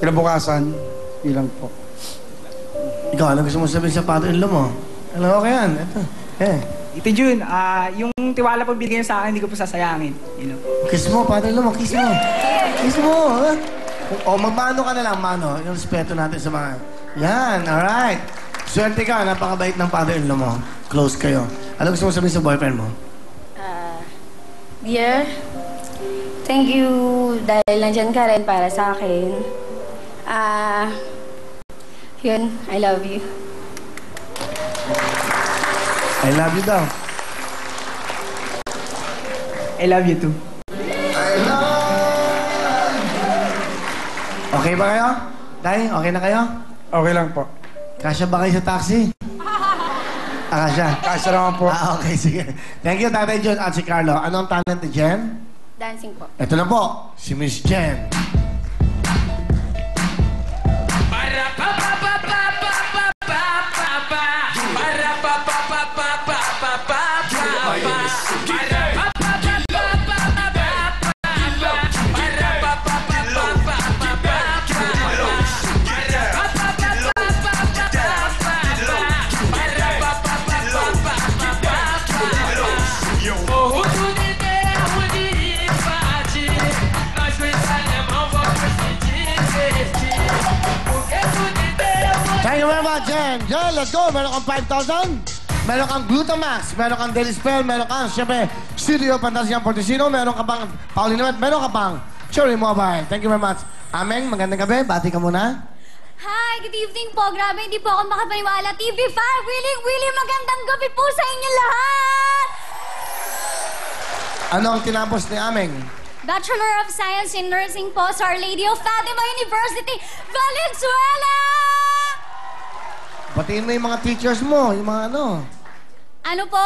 Kinabukasan, ilang po. Ikaw, ano gusto mo sabihin sa father-in-law mo? Ano, okay yan. Ito. Ito Jun, yung tiwala po binigay sa akin, hindi ko po sasayangin. You know? Kiss mo, father-in-law mo. Kiss mo. Kiss mo. Ha? O, magmano ka na lang, mano. Yung respeto natin sa mga... Yan, alright. Swerte ka, napakabait ng father-in-law mo. Close kayo. Ano gusto mo sabihin sa boyfriend mo? Dear, thank you dahil nandyan ka rin para sa akin. Yun, I love you. I love you daw. I love you too. Okay ba kayo? Day, okay na kayo? Okay lang po. Kasya ba kayo sa taxi? Kasya. Kasya naman po. Okay, sige. Thank you, Tatay John at si Carlo. Ano ang talent ni Jen? Dancing po. Ito na po, si Miss Jen. Thank you very much, Jen. Jen, let's go. Meron kang 5,000. Meron kang Glutamax. Meron kang Daily Spell. Meron kang, siyempre, Studio Fantasiang Portesino. Meron ka pang Pauline Namet. Meron ka pang Cherry Mobile. Thank you very much. Ameng, magandang gabi. Bati ka muna. Hi, good evening po. Grabe, hindi po ako makapaniwala. TV5, Willie, magandang gabi po sa inyo lahat! Ano ang tinapos ni Ameng? Bachelor of Science in Nursing po sa Our Lady of Fatima University, Valenzuela! Batiin mo yung mga teachers mo, yung mga ano. Ano po,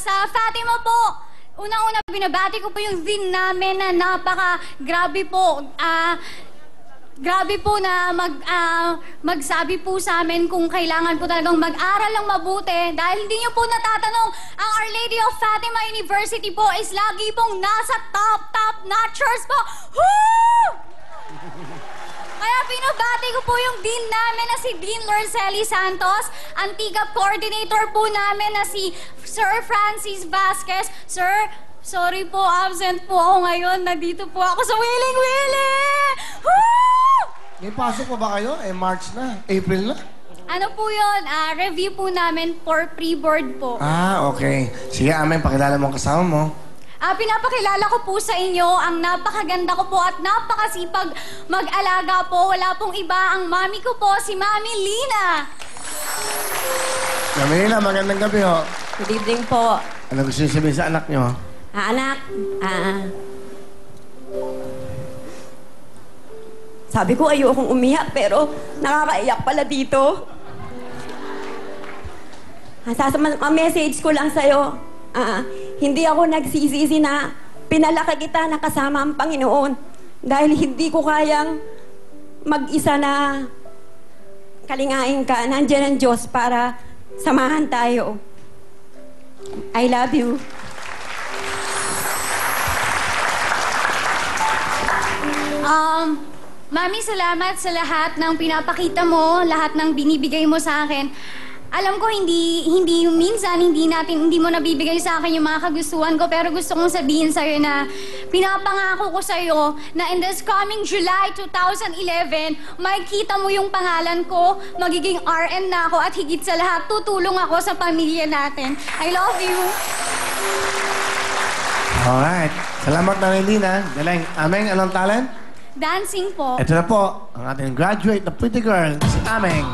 sa Fatima po, unang-una binabati ko po yung dean namin na grabe po. Grabe po na magsabi po sa amin kung kailangan po talagang mag-aral ng mabuti. Dahil hindi niyo po natatanong, ang Our Lady of Fatima University po is lagi pong nasa top notchers po. Woo! Kaya pinabati ko po yung dean namin na si Dean Lorceli Santos, ang TIGAP coordinator po namin na si Sir Francis Vasquez. Sir, sorry po, absent po ako ngayon. Nandito po ako sa Willing Willie! Woo! May pasok pa ba kayo? March na. April na? Ano po yun? Review po namin for pre-board po. Okay. Sige, Ameng, pakilala mo ang kasama mo. Pinapakilala ko po sa inyo ang napakaganda ko po at napakasipag mag-alaga po. Wala pong iba ang mami ko po, si Mami Lina. Mami Lina, magandang gabi ho. Good evening po. Ano gusto niyo sabihin sa anak niyo? Anak, sabi ko ayokong umiyak pero nakakaiyak pala dito. Message ko lang sa'yo. Hindi ako nagsisisi na pinalaki kita na kasama ang Panginoon dahil hindi ko kayang mag-isa na kalingain ka. Nandiyan ang Diyos para samahan tayo. I love you. Mami, salamat sa lahat ng pinapakita mo, lahat ng binibigay mo sa akin. Alam ko minsan hindi mo nabibigay sa akin yung mga kagustuhan ko, pero gusto kong sabihin sa'yo na pinapangako ko sa'yo na in this coming July 2011, makikita mo yung pangalan ko, magiging RN na ako at higit sa lahat, tutulong ako sa pamilya natin. I love you. Alright. Salamat, Mami Lina. Galing. Ameng, anong talent? Dancing po. Ito na po, ang ating graduate na pretty girl, si Ameng.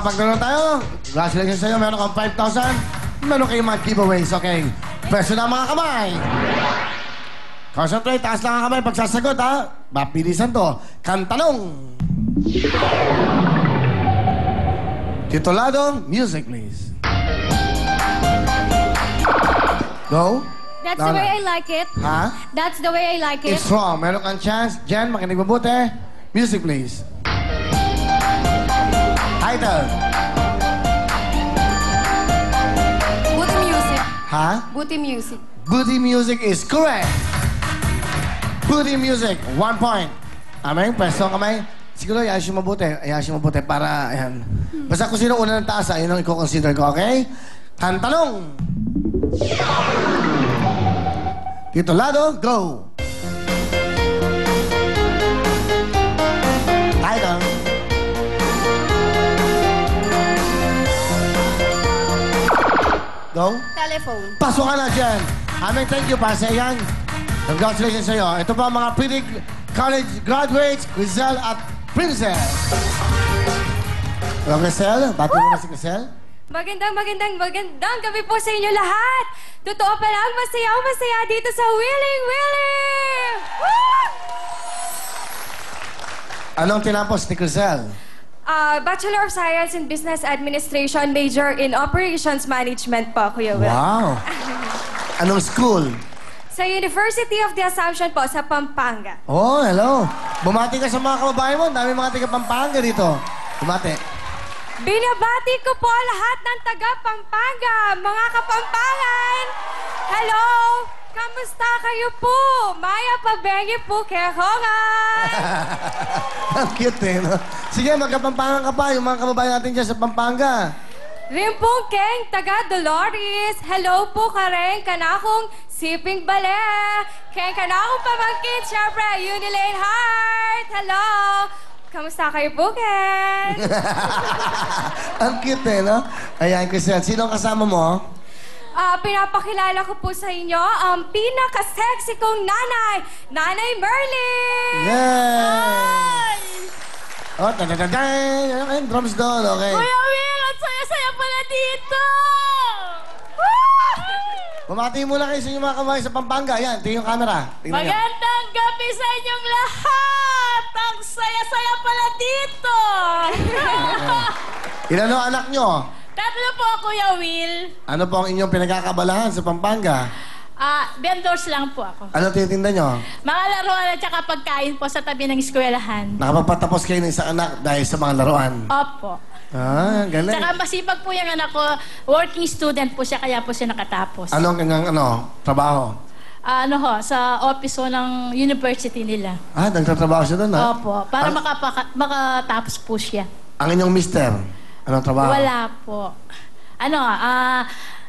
makapagtanong tayo. Congratulations sa'yo. Meron kang 5,000. Meron kayong mga giveaways, okay? Pwesto na mga kamay. Concentrate, taas lang ang kamay pag sasagot, ha? Mapilisan to. Kantanong. Titulado, music please. Go. That's the way I like it. Ha? That's the way I like it. It's wrong. Meron kang chance. Jen, makinig mabuti. Music please. Title. Booty music. Ha? Booty music. Booty music is correct. Booty music, 1 point. Aming, pwesto ang kamay. Siguro, ayos yung mabuti. Ayos yung mabuti para, ayan. Basta kung sino una ng taas, ayun ang i-consider ko, okay? Tantanong. Titulado, go. Title. Go. Telephone. Pasok ka na dyan. Aming thank you para sa iyan. Congratulations sa iyo. Ito pa ang mga pretty college graduates, Grisel at Princess. Hello, Grisel. Bati mo na si Grisel. Magandang gabi po sa inyo lahat. Totoo pa lang, masaya dito sa Willing Willing! Woo! Anong tinapos ni Grisel? Bachelor of Science in Business Administration, major in Operations Management po, Kuya Will. Wow. Anong school? Sa University of the Assumption po, sa Pampanga. Oh, hello. Bumati ka sa mga kababayan mo. Dami mga taga Pampanga dito. Bumati. Binabati ko po lahat ng taga Pampanga, mga Kapampangan! Hello! Kamusta kayo po? Maya Pabengi po, Kekongan! Ang cute eh, no? Sige, magkapampangan ka pa. Yung mga kababayan natin dyan sa Pampanga. Rimpong Keng, taga Dolores. Hello po kareng kanakong Siping Bale. Keng kanakong pamangkin, syempre, Unilane Heart. Hello. Kamusta kayo po, Ken? Ang cute eh, no? Ayan, Chriselle. Sino ang kasama mo? Pinapakilala ko po sa inyo ang pinaka-sexy kong nanay, Nanay Merlin! Yay! Oh, tadadadang! Ano drums doon, okay? Kuya Will, ang saya-saya pala dito! Bumati muna kayo sa inyong mga kababayan sa Pampanga. Ayan, tingin yung camera. Tingnan nyo. Magandang gabi sa inyong lahat! Ang saya-saya pala dito! Ilan ang anak nyo? Tatlo po, Kuya Will. Ano po ang inyong pinagkakabalahan sa Pampanga? Vendors lang po ako. Ano tinitinda nyo? Mga laruan at saka pagkain po sa tabi ng eskwelahan. Nakapagpatapos kayo ng isang anak dahil sa mga laruan. Opo. Galing. Saka masipag po yung anak ko, working student po siya, kaya po siya nakatapos. Ano ang kanyang trabaho? Sa office ho ng university nila. Nagtatrabaho siya doon, ha? Opo, para makatapos po siya. Ang inyong mister, anong trabaho? Wala po.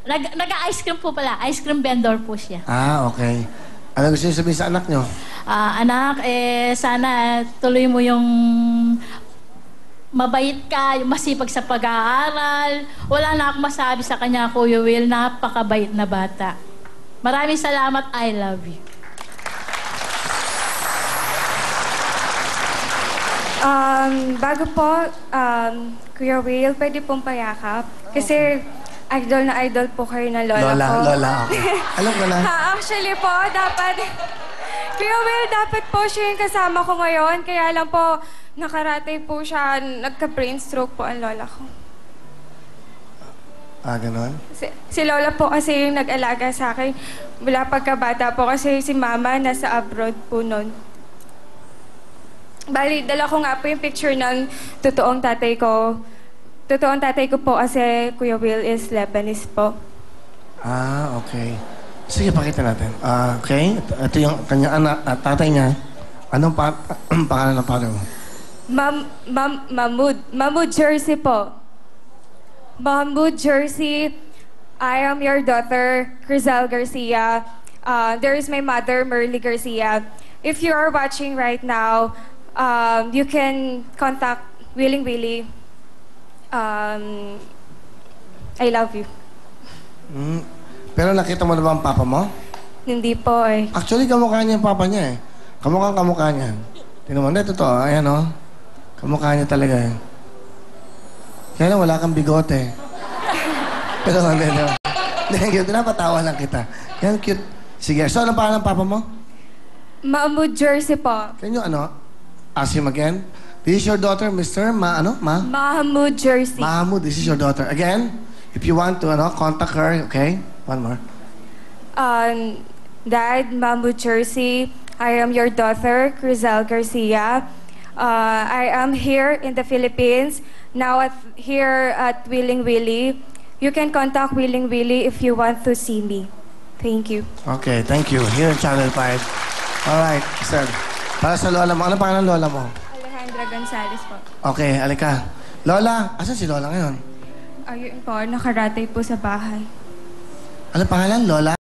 Nag-ice cream po pala. Ice cream vendor po siya. Okay. Ano gusto niyo sabihin sa anak nyo? Anak, sana tuloy mo yung mabait ka, yung masipag sa pag-aaral. Wala na akong masabi sa kanya, Kuya Will. Napakabait na bata. Maraming salamat. I love you. Bago po, Kuya Will, pwede pong payakap. Kasi idol na idol po kayo ng lola ko. Lola ako. Alam ko na. Actually po, Kuya Will, dapat po siya yung kasama ko ngayon. Kaya lang po, nakaratay po siya, nagka-brain stroke po ang lola ko. Ganon? Si lola po kasi yung nag-alaga sa akin. Mula pagkabata po kasi si mama nasa abroad po noon. Bali, dala ko nga po yung picture ng totoong tatay ko. Totoong tatay ko po kasi Kuya Will is Lebanese po. Okay. Sige, pakita natin. Okay. Ito yung kanyang anak at tatay niya. Anong pangalan ng father mo? Mahmoud Jersey po. Mahmoud Jersey, I am your daughter, Grisel Garcia. There is my mother, Merly Garcia. If you are watching right now, you can contact Willing Willie. I love you. Pero nakita mo na ba ang papa mo? Hindi po eh. Actually, kamukha niya yung papa niya eh. Kamukha niya. Tingnan mo, hindi, totoo. Ayan o. Kamukha niya talaga eh. Kaya lang wala kang bigote. Pero hindi. Thank you. Pinapatawa lang kita. Yan, cute. Sige. So, anong pangalan ng papa mo? Mahmoud Jersey po. Can you, ask him again? This is your daughter, Mr. Mahmoud Jersey. Mahmoud, this is your daughter. Again, if you want to, contact her, okay? One more. Dad, Mahmoud Jersey, I am your daughter, Crizel Garcia. I am here in the Philippines, now here at Willing Willie. You can contact Willing Willie if you want to see me. Thank you. Okay, thank you. Here in Channel 5. Alright, sir. Para sa lola mo. Ano pangalan ng lola mo? Alejandra Gonzalez po. Okay, alika. Lola, asan si Lola ngayon? Ayun po, nakaratay po sa bahay. Ano pangalan, Lola?